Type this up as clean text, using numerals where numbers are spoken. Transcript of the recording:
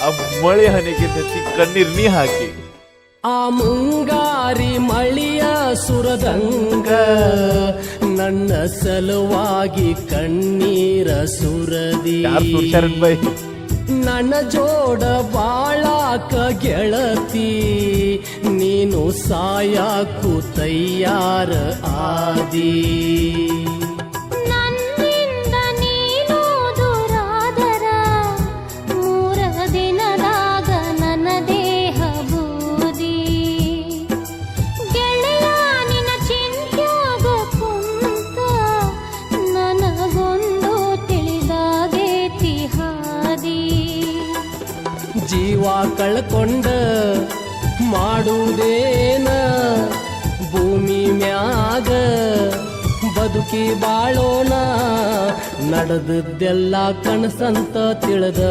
ಆ ಮಳೆ ಹನಿಗೆ ನೆತ್ತಿ ಕಣ್ಣೀರ್ ನೀ ಹಾಕಿ ಆ ಮುಂಗಾರಿ ಮಳಿಯ ಸುರದಂಗ ನನ್ನ ಸಲುವಾಗಿ ಕಣ್ಣೀರ ಸುರದಿ ಯಾರು ಸುರ್ಶಾರನ್ ಬೈ ನನ್ನ ಜೋಡ ಬಾಳಾಕ ಗೆಳತಿ ನೀನು ಸಾಯಕ್ಕೂ ತಯ್ಯಾರ ಆದಿ ನನ್ನಿಂದ ನೀನು ದೂರಾದರ 3 ದಿನದಾಗ ನನ್ನ ದೇಹ ಬೂದಿ ಗೆಳೆಯ ನಿನ್ನ ಚಿಂತ್ಯಾಗ ಕುಂತ ನನಗೊಂದು ತಿಳಿದಾಗೇತಿ ಹಾದಿ ಜೀವ ಕಳ್ಕೊಂಡ ಮಾಡುವುದೇನ ಭೂಮಿ ಮ್ಯಾಗ ಬದುಕಿ ಬಾಳೋಣ ನಡೆದದ್ದೆಲ್ಲ ಕನಸಂತ ತಿಳಿದ